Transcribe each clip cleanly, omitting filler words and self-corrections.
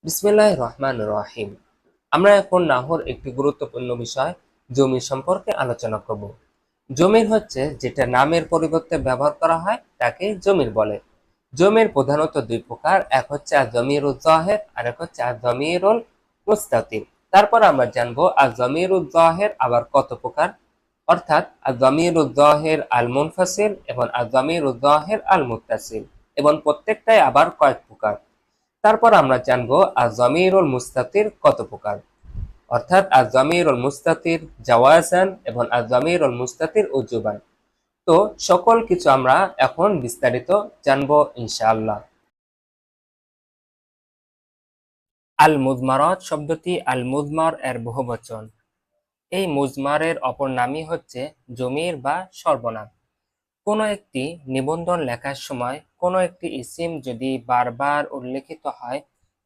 বিসমিল্লাহির রহমানির রহিম। আমরা এখন নাহর একটি গুরুত্বপূর্ণ বিষয় জমি সম্পর্কে আলোচনা করব। জমির হচ্ছে যেটা নামের পরিবর্তে ব্যবহার করা হয় তাকে জমির বলে। জমির প্রধানত দুই প্রকার, এক হচ্ছে আজ-জমিরুজ জাহির আর এক হচ্ছে আজ-জমিরুল মুস্তাতির। তারপর আমরা জানবো আজ-জমিরুজ জাহির আবার কত প্রকার, অর্থাৎ আজ-জমিরুজ জাহির আল মুনফাসিল এবং আজ-জমিরুজ জাহির আল মুত্তাসিল, এবং প্রত্যেকটাই আবার কয়েক প্রকার। তারপর আমরা জানবো আজ-জমিরুল মুস্তাতির কত প্রকার, অর্থাৎ আজ-জমিরুল মুস্তাতির জাওয়াজান এবং আজ-জমিরুল মুস্তাতির উজুবান। তো সকল কিছু আমরা এখন বিস্তারিত জানবো ইনশাআল্লাহ। আল মুজমারাত শব্দটি আল মুজমার এর বহুবচন। এই মুজমারের অপর নামই হচ্ছে জমির বা সর্বনাম। কোনো একটি নিবন্ধন লেখার সময় কোনো একটি ইসিম যদি বারবার উল্লেখিত হয়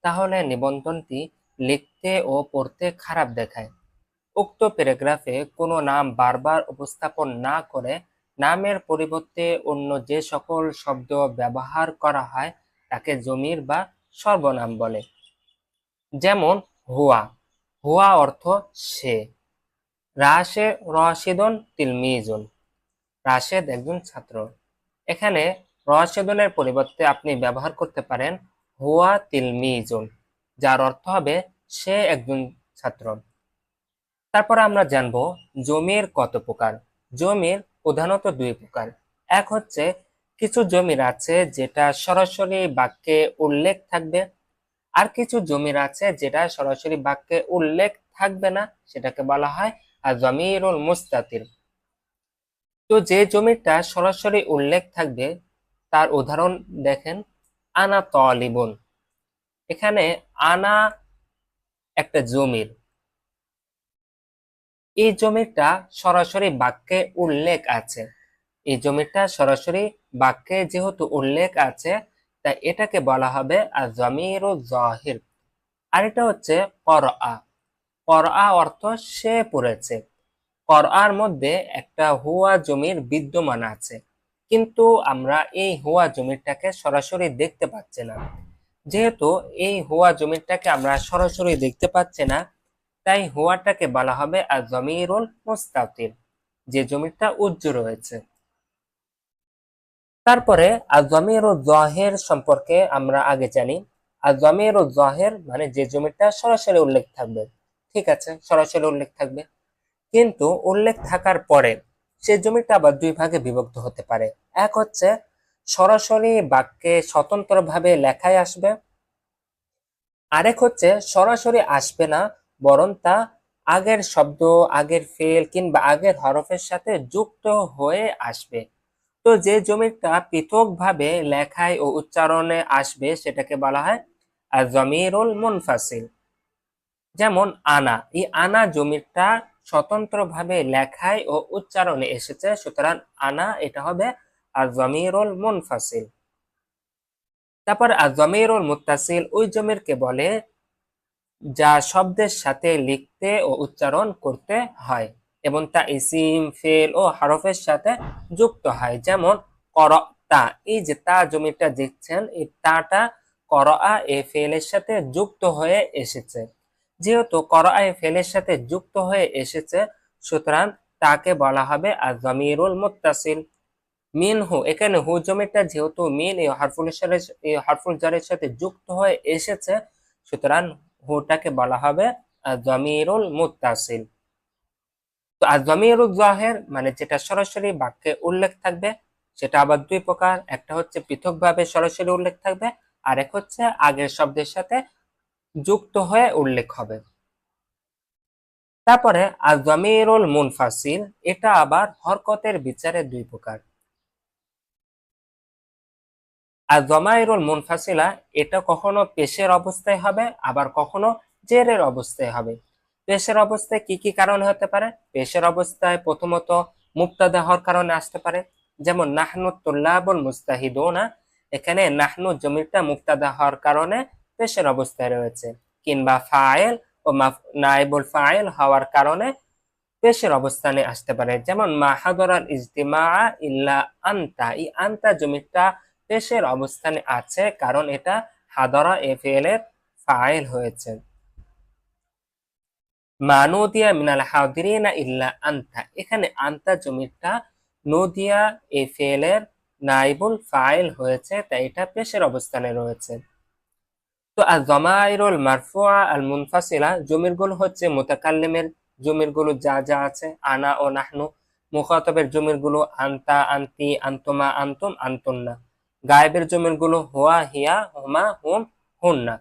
তাহলে নিবন্ধনটি লিখতে ও পড়তে খারাপ দেখায়। উক্ত প্যারাগ্রাফে কোনো নাম বারবার উপস্থাপন না করে নামের পরিবর্তে অন্য যে সকল শব্দ ব্যবহার করা হয় তাকে জমির বা সর্বনাম বলে। যেমন হুয়া, হুয়া অর্থ সে। রাশেদুন তিলমিজুন, রাশেদ একজন ছাত্র। এখানে রাশেদুনের পরিবর্তে আপনি ব্যবহার করতে পারেন হুয়া তিলমিজুন, যার অর্থ হবে সে একজন ছাত্র। তারপর আমরা জানবো জমির কত প্রকার। জমির প্রধানত দুই প্রকার। এক হচ্ছে কিছু জমির আছে যেটা সরাসরি বাক্যে উল্লেখ থাকবে, আর কিছু জমির আছে যেটা সরাসরি বাক্যে উল্লেখ থাকবে না, সেটাকে বলা হয় আজ-জমিরুল মুস্তাতির। তো যে জমিটা সরাসরি উল্লেখ থাকবে তার উদাহরণ দেখেন, আনা তালিবুন। এখানে আনা একটা জমির, এই জমিটা সরাসরি বাক্যে উল্লেখ আছে। এই জমিটা সরাসরি বাক্যে যেহেতু উল্লেখ আছে তাই এটাকে বলা হবে আজ-জমিরুজ জাহির। আর এটা হচ্ছে করআ। করআ অর্থ সে পড়েছে। করআর মধ্যে একটা হুয়া জমির বিদ্যমান আছে, কিন্তু আমরা এই হুয়া জমিরটাকে সরাসরি দেখতে পাচ্ছি না। যেহেতু এই হুয়া জমিরটাকে আমরা সরাসরি দেখতে পাচ্ছি না তাই হুয়াটাকে বলা হবে আজ-জমিরুল মুস্তাতির, যে জমিটা উজ্জ্ব রয়েছে। তারপরে আজ-জমিরুজ জাহির সম্পর্কে আমরা আগে জানি। আজ-জমিরুজ জাহির মানে যে জমিটা সরাসরি উল্লেখ থাকবে। ঠিক আছে, সরাসরি উল্লেখ থাকবে, কিন্তু উল্লেখ থাকার পরে সে জমিটা আবার দুই ভাগে বিভক্ত হতে পারে। এক হচ্ছে সরাসরি বাক্যে স্বতন্ত্রভাবে লেখায় আসবে, আরেক হচ্ছে সরাসরি আসবে না, বরং তা আগের শব্দ, আগের ফেল কিংবা আগের হরফের সাথে যুক্ত হয়ে আসবে। তো যে জমিটা পৃথকভাবে লেখায় ও উচ্চারণে আসবে সেটাকে বলা হয় আজ-জমিরুল মুনফাসিল। যেমন আনা, এই আনা জমিটা স্বতন্ত্রভাবে লেখায় ও উচ্চারণে এসেছে, সুতরাং আনা এটা হবে আজ-জমিরুল মুনফাসিল। তারপর আজ-জমিরুল মুত্তাসিল ওই জমিরকে বলে যা শব্দের সাথে লিখতে ও উচ্চারণ করতে হয় এবং তা ইসিম, ফেল ও হরফের সাথে যুক্ত হয়। যেমন করতা, এই যে তা জমিটা দেখছেন এই তাটা করআ এ ফেলের সাথে যুক্ত হয়ে এসেছে। যেহেতু করআ এ ফেলের সাথে যুক্ত হয়ে এসেছে সুতরাং তাকে বলা হবে আজ-জমিরুল মুত্তাসিল। মিনহু, এখানে হু জমিটা যেহেতু মিন এই হরফুল জারের সাথে যুক্ত হয়ে এসেছে সুতরাং হুটাকে বলা হবে আজ-জমিরুল মুত্তাসিল। তো আজ-জমিরুজ জাহির মানে যেটা সরাসরি বাক্যে উল্লেখ থাকবে সেটা আবার দুই প্রকার। একটা হচ্ছে পৃথকভাবে সরাসরি উল্লেখ থাকবে, আর এক হচ্ছে আগের শব্দের সাথে যুক্ত হয়ে উল্লেখ হবে। তারপরে আজ-জমিরুল মুনফাসিল, এটা আবার হরকতের বিচারে দুই প্রকার। আর জমাইরুল মুনফাসিলা এটা কখনো পেশের অবস্থায় হবে আবার কখনো জেরের অবস্থায় হবে। পেশের অবস্থায় কি কি কারণে হতে পারে? পেশের অবস্থায় প্রথমত মুবতাদা হওয়ার কারণে আসতে পারে, যেমন নাহনু তুল্লাবুল মুস্তাহিদুনা, এখানে নাহনু জমিরটা মুবতাদা হওয়ার কারণে পেশের অবস্থায় রয়েছে, কিংবা ফাইল ও নাইবুল ফাইল হওয়ার কারণে পেশের অবস্থানে আসতে পারে, যেমন মা হাদরাল ইজতিমা ইল্লা আনতা, এই আনতা জমিটা পেশের অবস্থানে আছে কারণ এটা হাদরা এ ফেলের ফাইল হয়েছে। মা নুদিয়া মিনাল হাদিরিনা ইল্লা আনতা, এখানে আনতা জমিরটা নুদিয়া এই ফেলের নাইবুল ফাইল হয়েছে, তাই এটা পেশের অবস্থানে রয়েছে। তো আর জমাইরুল মারফুআ আল মুনফাসিলা জমিরগুলো হচ্ছে মুতাকাল্লিমের জমিরগুলো যা যা আছে, আনা ও নাহনু। মুখাতাবের জমিরগুলো আনতা, আনতি, আনতুমা, আনতুম, আনতুন্না। গায়েবের জমিরগুলো হুয়া, হিয়া, হুমা, হুম, হুন্না।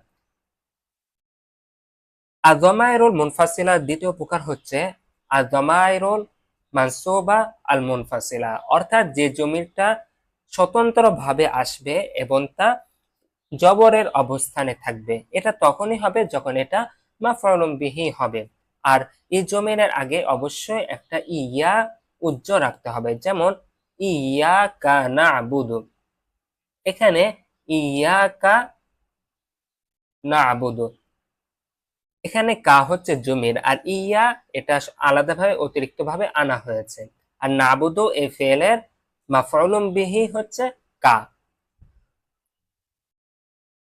আর জমাইরুল মুনফাসিলা দ্বিতীয় প্রকার হচ্ছে আর জমাইরুল মানসুবা আল মুনফাসিলা, অর্থাৎ যে জমিরটা স্বতন্ত্রভাবে আসবে এবং তা জবরের অবস্থানে থাকবে। এটা তখনই হবে যখন এটা মাফউলুম বিহি হবে। আর এই জমিনের আগে অবশ্যই একটা ইয়া উজ্জ রাখতে হবে, যেমন ইয়াকা না'বুদু, এখানে ইয়াকা না'বুদু, এখানে কা হচ্ছে জমির, আর ইয়া এটা আলাদাভাবে অতিরিক্তভাবে আনা হয়েছে। আর না'বুদু এই ফেলের মাফউলুম বিহি হচ্ছে কা।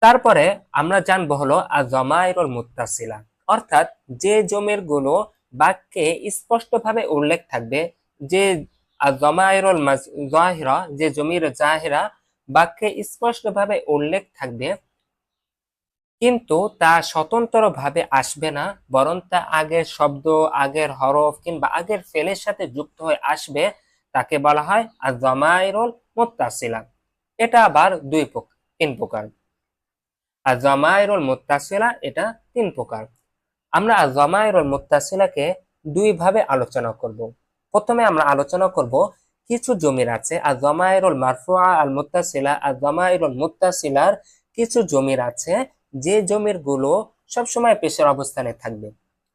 তারপরে আমরা জানবো হলো আজমাইরুল মুত্তাসিলা, অর্থাৎ যে জমির গুলো বাক্যে স্পষ্টভাবে উল্লেখ থাকবে, যে আজমাইরুল জাহিরা, যে জমির জাহিরা বাক্যে স্পষ্টভাবে উল্লেখ থাকবে কিন্তু তা স্বতন্ত্রভাবে আসবে না, বরং তা আগের শব্দ, আগের হরফ কিংবা আগের ফেলের সাথে যুক্ত হয়ে আসবে, তাকে বলা হয় আজমাইরুল মুত্তাসিলা। এটা আবার তিন প্রকার। আর জমায়েরুল মুত্তাসিলা এটা তিন প্রকার। আমরা জমায়েরুল মুত্তাসিলাকে দুই ভাবে আলোচনা করব। প্রথমে আমরা আলোচনা করব কিছু জমির আছে আর জমায়েরুল মারফুআ আল মুত্তাসিলা, আর জমায়েরুল মুত্তাসিলার কিছু জমির আছে যে জমির গুলো সবসময় পেশের অবস্থানে থাকবে।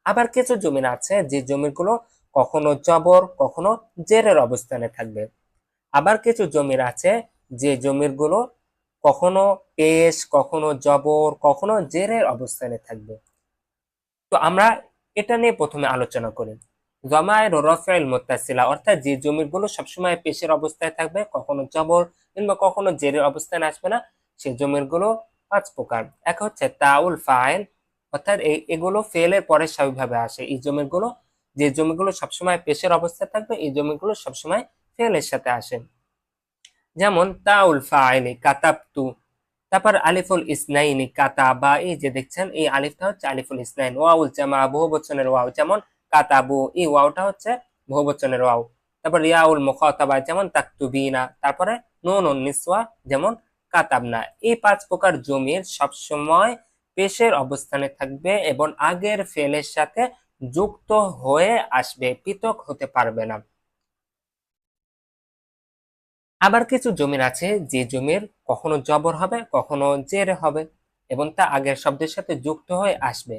আবার কিছু জমির আছে যে জমির গুলো কখনো জবর কখনো জেরের অবস্থানে থাকবে। আবার কিছু জমির আছে যে জমির গুলো কখনো পেশ কখনো জবর কখনো জেরের অবস্থানে থাকবে। তো আমরা এটা নিয়ে প্রথমে আলোচনা করি। জমায়ের রফাইল মুত্তাসিলা, অর্থাৎ যে জমির গুলো সবসময় পেশের অবস্থায় থাকবে, কখনো জবর কিংবা কখনো জেরের অবস্থানে আসবে না, সেই জমির গুলো পাঁচ প্রকার। এক হচ্ছে তাউল ফাইল, অর্থাৎ এগুলো ফেলের পরে স্বাভাবিকভাবে আসে। এই জমির গুলো, যে জমিগুলো সবসময় পেশের অবস্থায় থাকবে, এই জমিগুলো সবসময় ফেলের সাথে আসে। যেমন তাউল ফাইলি কাতাবতু, তারপর আলিফুল ইসনাইনি কাতাবা, এই যে দেখছেন এই আলিফটা হচ্ছে আলিফুল ইসনাইন। ওয়াউল জামা বহুবচনের ওয়াও, যেমন কাতাবু, এই ওয়াওটা হচ্ছে বহুবচনের ওয়াও। তারপর ইয়াউল মুখাতাবা, যেমন তাকতুবিনা। তারপরে নুনুন নিসওয়া, যেমন কাতাবনা। এই পাঁচ প্রকার জমির সবসময় পেশের অবস্থানে থাকবে এবং আগের ফেলের সাথে যুক্ত হয়ে আসবে, পৃথক হতে পারবে না। আবার কিছু জমির আছে যে জমির কখনো জবর হবে কখনো জের হবে এবং তা আগের শব্দের সাথে যুক্ত হয়ে আসবে।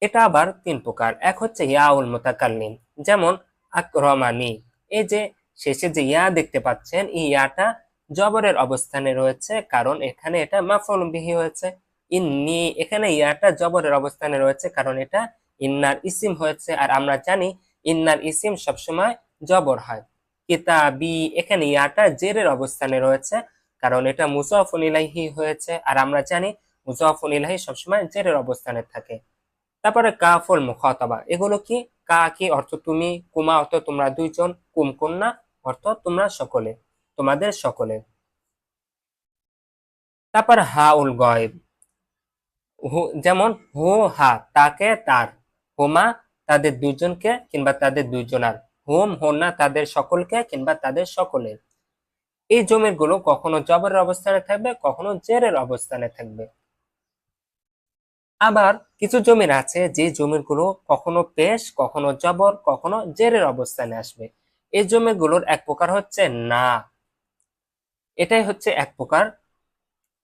এটা আবার তিন প্রকার। এক হচ্ছে ইয়াউল মুতাকাল্লিম, যেমন আকরামানি, এই যে শেষে যে ইয়া দেখতে পাচ্ছেন, এই ইয়াটা জবরের অবস্থানে রয়েছে, কারণ এখানে এটা মাফউল বিহি হয়েছে। ইন্নি, এখানে ইয়াটা জবরের অবস্থানে রয়েছে কারণ এটা ইন্নার ইসিম হয়েছে, আর আমরা জানি ইন্নার ইসিম সবসময় জবর হয়। কিতাবি, এখানে ইয়াটা জেরের অবস্থানে রয়েছে কারণ এটা মুজাফুন ইলাইহি হয়েছে, আর আমরা জানি মুজাফুন ইলাইহি সবসময় জেরের অবস্থানে থাকে। তারপরে কাফুল মুখাতাবা, এগুলো কি? কা কি অর্থ তুমি, কুমা অর্থ তোমরা দুইজন, কুম কন্যা অর্থ তোমরা সকলে, তোমাদের সকলে। তারপর হা উল গয়েব, যেমন হু হা তাকে তার, হুমা তাদের দুইজনকে কিংবা তাদের দুইজনার, হুম হোনা তাদের সকলকে কিংবা তাদের সকলের। এই জমির গুলো কখনো জবরের অবস্থানে থাকবে কখনো জেরের অবস্থানে থাকবে। আবার কিছু জমির আছে যে জমির গুলো কখনো পেশ কখনো জবর কখনো জেরের অবস্থানে আসবে। এই জমিগুলোর এক প্রকার হচ্ছে না, এটাই হচ্ছে এক প্রকার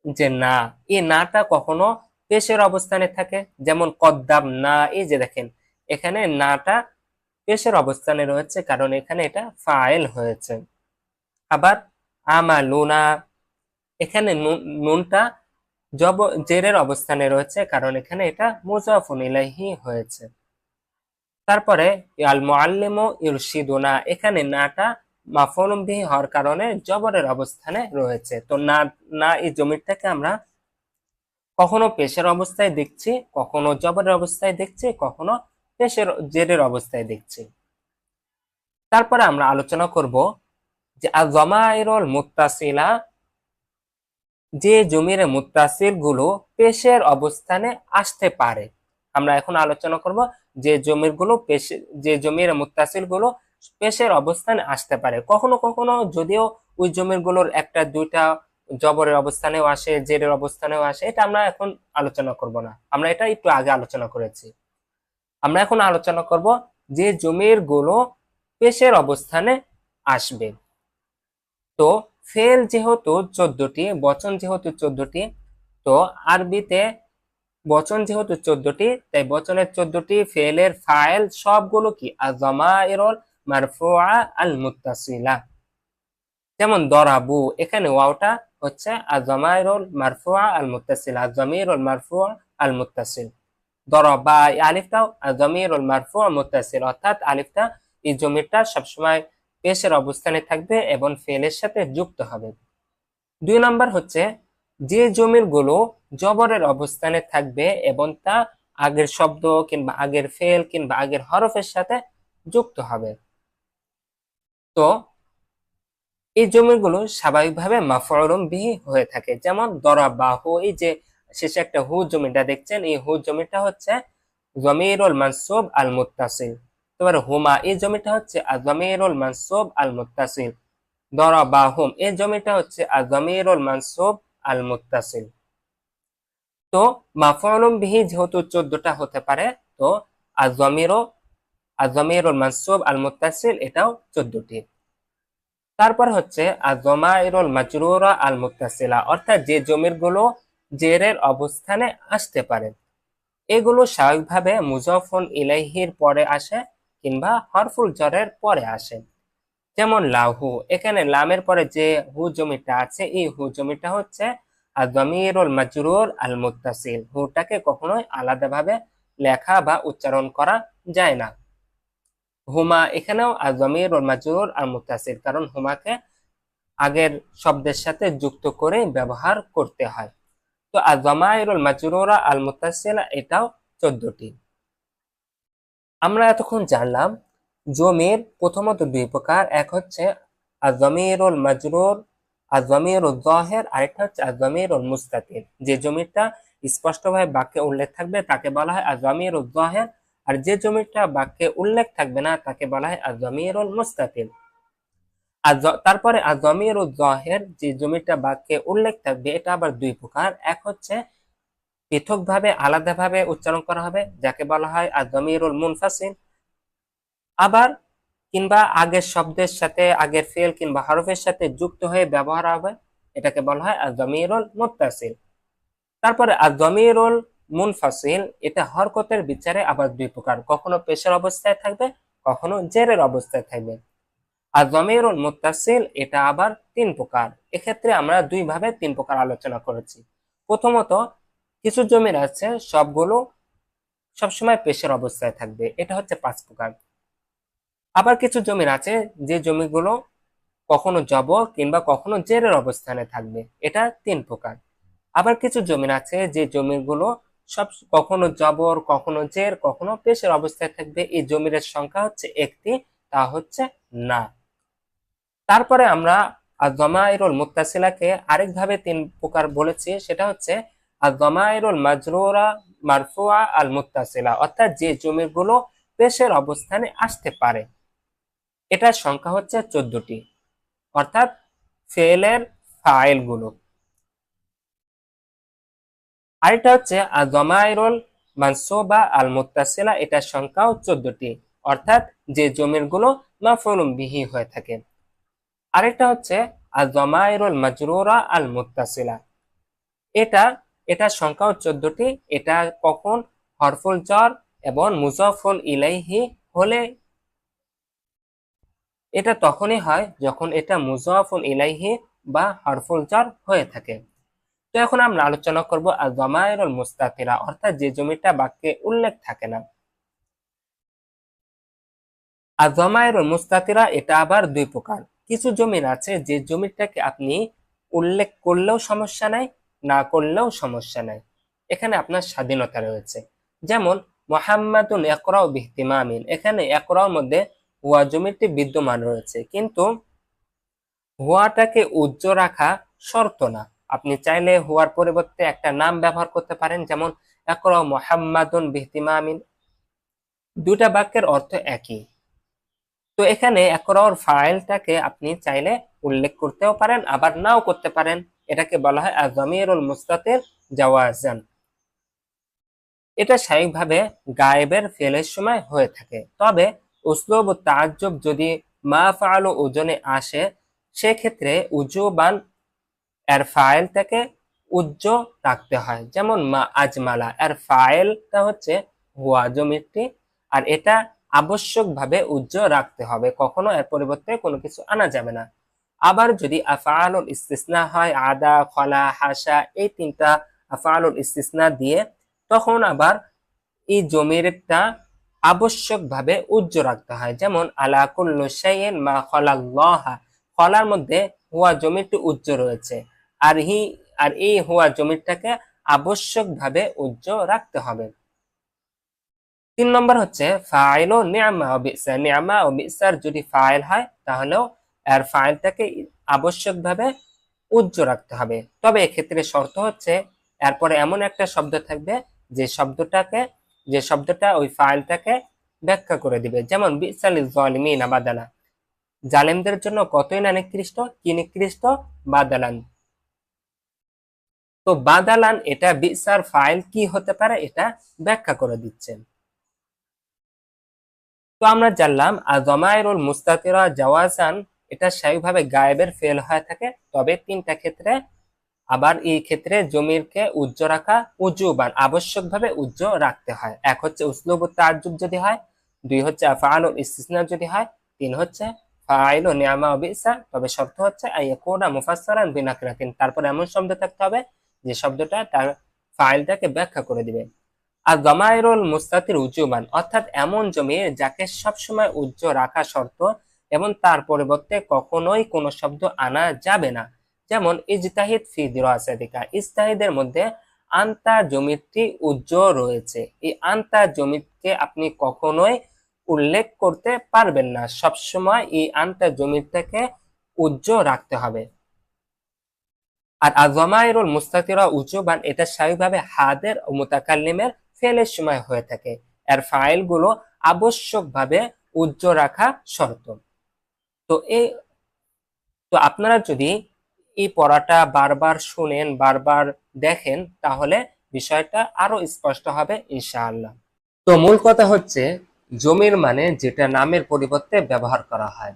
যে না, এই নাটা কখনো পেশের অবস্থানে থাকে, যেমন কদ্দাম না, এই যে দেখেন এখানে নাটা পেশের অবস্থানে রয়েছে কারণ এখানে এটা ফাইল হয়েছে। আবার আমালুনা, এখানে নুনটা জেরের অবস্থানে রয়েছে কারণ এখানে এটা মুজাফুন ইলাইহি হয়েছে। তারপরে আল মুআল্লিমু ইরশিদুনা, এখানে নাটা মাফউলুম বিহি হওয়ার কারণে জবরের অবস্থানে রয়েছে। তো না, না এই জমিরটাকে আমরা কখনো পেশের অবস্থায় দেখছি, কখনো জবরের অবস্থায় দেখছি, কখনো পেশের জেরের অবস্থায় দেখছি। তারপরে আমরা আলোচনা করব যে আয-যামাইরুল মুত্তাসিলা, যে জমির মুত্তাসিল গুলো পেশের অবস্থানে আসতে পারে। আমরা এখন আলোচনা করব যে জমির গুলো পেশে, যে জমির মুত্তাসিল গুলো পেশের অবস্থানে আসতে পারে। কখনো কখনো যদিও ওই জমির গুলোর একটা দুইটা জবরের অবস্থানেও আসে, জেরের অবস্থানেও আসে, এটা আমরা এখন আলোচনা করব না, আমরা এটা একটু আগে আলোচনা করেছি। আমরা এখন আলোচনা করব যে জমির গুলো পেশের অবস্থানে আসবে। তো ফেল যেহেতু 14টি, বচন যেহেতু 14টি, তো আরবিতে বচন যেহেতু 14টি, তাই বচনের 14টি ফেলের ফাইল সবগুলো কি আয-যামাইরুল মারফুআ আল মুত্তাসিলা। যেমন দরাবু, এখানে ওয়াওটা হচ্ছে আয-যামাইরুল মারফুআ আল মুত্তাসিলা, আয-যামিরুল মারফুআ আল মুত্তাসিল। দরাবা, এই আলিফটাও আয-যামিরুল মারফুআ মুত্তাসিল, অর্থাৎ আলিফটা এই জমিরটা সবসময় পেশের অবস্থানে থাকবে এবং ফেলের সাথে যুক্ত হবে। 2 নাম্বার হচ্ছে যে জমির গুলো জবরের অবস্থানে থাকবে এবং তা আগের শব্দ কিংবা আগের ফেল কিংবা আগের হরফের সাথে যুক্ত হবে। তো এই জমিগুলো স্বাভাবিকভাবে মাফউলুন বিহি হয়ে থাকে। যেমন দরাবাহু, এই যে শেষে একটা হু জমিটা দেখছেন, এই হু জমিটা হচ্ছে জমিরুল মানসুব আল মুত্তাসিল। এবার হুমা, এই জমিটা হচ্ছে আয-যামিরুল মানসুব আল মুত্তাসিল। দরাবাহুম, এই জমিটা হচ্ছে আয-যামিরুল মানসুব আল মুত্তাসিল। তো মাফউলুন বিহি যেহেতু 14টা হতে পারে, তো আয-যামিরুল মানসুব আল মুত্তাসিল এটাও 14টি। তারপর হচ্ছে আয-যামাইরুল মাজরুরা আল মুত্তাসিলা, অর্থাৎ যে জমির গুলো জেরের অবস্থানে আসতে পারে। এগুলো স্বাভাবিকভাবে মুজাফফুন ইলাইহির পরে আসে কিংবা হরফুল জরের পরে আসে। যেমন লাহু, এখানে লামের পরে যে হু জমিটা আছে, এই হু জমিটা হচ্ছে আয-যামিরুল মাজরুর আল মুত্তাসিল। হুটাকে কখনোই আলাদাভাবে লেখা বা উচ্চারণ করা যায় না। হুমা, এখানেও আয-যামিরুল মাজরুর আল মুত্তাসিল, কারণ হুমাকে আগের শব্দের সাথে যুক্ত করে ব্যবহার করতে হয়। তো আয-যামাইরুল মাজরুরা আল মুত্তাসিলা এটাও 14টি। আমরা এতক্ষণ জানলাম জমির প্রথমত 2 প্রকার, এক হচ্ছে আয-যামিরুল মাজরুর, আয-যামিরুল যাহির, আরেকটা হচ্ছে আয-যামিরুল মুস্তাতির। যে জমিটা স্পষ্টভাবে বাক্যে উল্লেখ থাকবে তাকে বলা হয় আয-যামিরুল যাহির, আর যে জমিটা বাক্যে উল্লেখ থাকবে না তাকে বলা হয় আয-যামিরুল মুস্তাতির। তারপরে আয-যামিরুল যাহির, যে জমিটা বাক্যে উল্লেখ থাকবে, এটা আবার 2 প্রকার। এক হচ্ছে পৃথকভাবে আলাদাভাবে উচ্চারণ করা হবে, যাকে বলা হয় আয-যামিরুল মুনফাসিল। আবার কিংবা আগের শব্দের সাথে, আগের ফেল কিংবা হরফের সাথে যুক্ত হয়ে ব্যবহার হবে, এটাকে বলা হয় আয-যামিরুল মুত্তাসিল। তারপরে আয-যামিরুল মুনফাসিল, এটা হরকতের বিচারে আবার 2 প্রকার, কখনো পেশের অবস্থায় থাকবে, কখনো জেরের অবস্থায় থাকবে। আয-যামিরুল মুত্তাসিল এটা আবার 3 প্রকার। এক্ষেত্রে আমরা 2 ভাবে 3 প্রকার আলোচনা করেছি। প্রথমত, কিছু জমির আছে সবগুলো সবসময় পেশের অবস্থায় থাকবে, এটা হচ্ছে 5 প্রকার। আবার কিছু জমির আছে যে জমিগুলো কখনো জবর কিংবা কখনো জেরের অবস্থানে থাকবে, এটা 3 প্রকার। আবার কিছু জমির আছে যে জমিগুলো সব কখনো জবর, কখনো জের, কখনো পেশের অবস্থায় থাকবে, এই জমির সংখ্যা হচ্ছে 1টি, তা হচ্ছে না। তারপরে আমরা আয-যামাইরুল মুত্তাসিলাকে আরেকভাবে 3 প্রকার বলেছি, সেটা হচ্ছে আয-যামাইরুল মাজরুরা মারফুআ আল মুত্তাসিলা, অর্থাৎ যে জমিগুলো পেশের অবস্থানে আসতে পারে, এটার সংখ্যা হচ্ছে 14টি, অর্থাৎ ফেলের ফাইল গুলো। আরেকটা হচ্ছে আয-যামাইরুল মানসুবা আল মুত্তাসিলা, এটার সংখ্যাও 14টি, অর্থাৎ যে জমির গুলো মাফউলুন বিহি হয়ে থাকে। আরেকটা হচ্ছে আয-যামাইরুল মাজরুরা আল মুত্তাসিলা, এটার সংখ্যাও 14টি। এটা কখন হরফুল জর এবং মুজাফফুন ইলাইহি হলে, এটা তখনই হয় যখন এটা মুজাফফুন ইলাইহি বা হরফুল জর হয়ে থাকে। তো এখন আমরা আলোচনা করব আয-যামাইরুল মুস্তাতিরা, অর্থাৎ যে জমিটা বাক্যে উল্লেখ থাকে না। আয-যামাইরুল মুস্তাতিরা এটা আবার 2 প্রকার। কিছু জমির আছে যে জমিটাকে আপনি উল্লেখ করলেও সমস্যা নাই, না করলেও সমস্যা নাই। এখানে আপনার স্বাধীনতা রয়েছে। যেমন মুহাম্মাদুন ইয়াকরাউ বিহতিমামিন, এখানে ইয়াকরাউর মধ্যে হুয়া জমিরটি বিদ্যমান রয়েছে, কিন্তু হুয়াটাকে উজ্জ্ব রাখা শর্ত না। আপনি চাইলে হুয়ার পরিবর্তে একটা নাম ব্যবহার করতে পারেন, যেমন ইয়াকরাউ মুহাম্মাদুন বিহতিমামিন। দুটা বাক্যের অর্থ একই। তো এখানে একরাউর ফাইলটাকে আপনি চাইলে উল্লেখ করতেও পারেন, আবার নাও করতে পারেন। এটাকে বলা হয় আয-যামিরুল মুস্তাতির জাওয়াজান। এটা স্বাভাবিকভাবে গায়েবের ফেলের সময় হয়ে থাকে। তবে উসলুব ও তাআজ্জুব যদি মা ফাআলু ওজনে আসে, সেক্ষেত্রে উজুবান এর ফাইলটাকে উজ্জ রাখতে হয়। যেমন মা আজমালা, এর ফাইলটা হচ্ছে হুয়া জমিরটি, আর এটা আবশ্যকভাবে উজ্জ রাখতে হবে, কখনো এর পরিবর্তে কোনো কিছু আনা যাবে না। আবার যদি আফআলুল ইস্তিসনা হয়, আদা, খলা, হাসা, এই তিনটা আফআলুল ইস্তিসনা দিয়ে, তখন আবার এই জমিরটা আবশ্যকভাবে উজ্জ রাখতে হয়। যেমন আলা কুল্লু শাইইন মা খলাল্লাহা, খলার মধ্যে হুয়া জমিরটি উজ্জ রয়েছে, আর এই হুয়া জমিরটাকে আবশ্যকভাবে উজ্জ রাখতে হবে। 3 নম্বর হচ্ছে ফাইল ও নি'মা ও বিসা। নি'মা ও বিসার যদি ফাইল হয়, তাহলেও এর ফাইলটাকে আবশ্যকভাবে উজ্জ রাখতে হবে। তবে এক্ষেত্রে শর্ত হচ্ছে এরপরে এমন একটা শব্দ থাকবে যে শব্দটা ওই ফাইলটাকে ব্যাখ্যা করে দিবে। যেমন বিসাল যালিমিনা বাদালা, জালেমদের জন্য কতই না নিকৃষ্ট, কি নিকৃষ্ট, বাদালান। তো বাদালান এটা বিসার ফাইল কি হতে পারে, এটা ব্যাখ্যা করে দিচ্ছেন। তো আমরা জানলাম আয-যামাইরুল মুস্তাতিরা জাওয়াজান, এটা স্বাভাবিকভাবে গায়েবের ফেল হয়ে থাকে। তবে তিনটা ক্ষেত্রে, আবার এই ক্ষেত্রে জমিরকে উজ্জ রাখা উজুবান, আবশ্যকভাবে উজ্জ রাখতে হয়। এক হচ্ছে উসলুবুত তাআজ্জুব যদি হয়, দুই হচ্ছে আফআলুল ইস্তিসনা যদি হয়, তিন হচ্ছে ফাইল ও নি'মা ও বিসা। তবে শর্ত হচ্ছে আইয়াকুনা মুফাসসারান বিনাকরাতিন, তারপর এমন শব্দ থাকতে হবে যে শব্দটা তার ফাইলটাকে ব্যাখ্যা করে দিবে। আর যামাইরুল মুস্তাতির উজুবান, অর্থাৎ এমন জমির যাকে সবসময় উজ্জ রাখা শর্ত এবং তার পরিবর্তে কখনোই কোনো শব্দ আনা যাবে না। যেমন ইজতাহিদ ফি দিরাসাতিকা, ইজতাহিদের মধ্যে আনতা জমিরটি উজ্জ রয়েছে। এই আনতা জমিরকে আপনি কখনোই উল্লেখ করতে পারবেন না, সবসময় এই আনতা জমিরটাকে উজ্জ রাখতে হবে। আর আয-যামাইরুল মুস্তাতিরা উজুবান, এটা স্বাভাবিকভাবে হাদের ও মুতাকাল্লিমের ফেলের সময় হয়ে থাকে। এর ফাইলগুলো আবশ্যকভাবে উজ্জ রাখা শর্ত। তো আপনারা যদি এই পড়াটা বারবার শুনেন, বারবার দেখেন, তাহলে বিষয়টা আরো স্পষ্ট হবে ইনশাআল্লাহ। তো মূল কথা হচ্ছে জমির মানে যেটা নামের পরিবর্তে ব্যবহার করা হয়,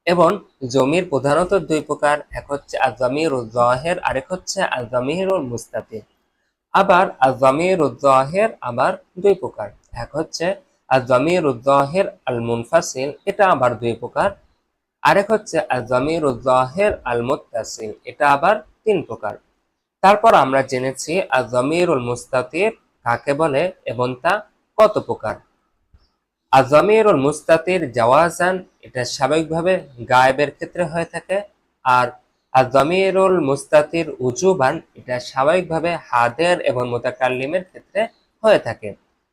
এবং জমির প্রধানত দুই প্রকার, এক হচ্ছে আয-যামিরুয যাহির, আরেক হচ্ছে আয-যামিরুল মুস্তাতির। আবার আয-যামিরুয যাহির আবার দুই প্রকার, এক হচ্ছে আয-যামিরুয যাহির আল মুনফাসিল, এটা আবার দুই প্রকার, আরেক হচ্ছে আয-যামিরুয যাহির আল মুত্তাসিল, এটা আবার তিন প্রকার। তারপর আমরা জেনেছি আয-যামিরুল মুস্তাতির কাকে বলে এবং তা কত প্রকার। আয-যামিরুল মুস্তাতির জাওয়াজান, এটা স্বাভাবিকভাবে গায়েবের ক্ষেত্রে হয়ে থাকে। আর আয-যামিরুল মুস্তাতির উজুবান, এটা স্বাভাবিকভাবে হাদের এবং মুতাকাল্লিমের ক্ষেত্রে হয়ে থাকে।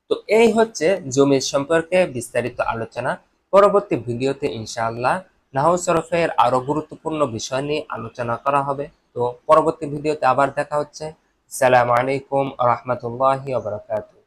তো এই হচ্ছে জমির সম্পর্কে বিস্তারিত আলোচনা। পরবর্তী ভিডিওতে ইনশাআল্লাহ নাহউ সরফের আরো গুরুত্বপূর্ণ বিষয় নিয়ে আলোচনা করা হবে। তো পরবর্তী ভিডিওতে আবার দেখা হচ্ছে। আসসালামু আলাইকুম ওয়া রাহমাতুল্লাহি ওয়া বারাকাতুহু।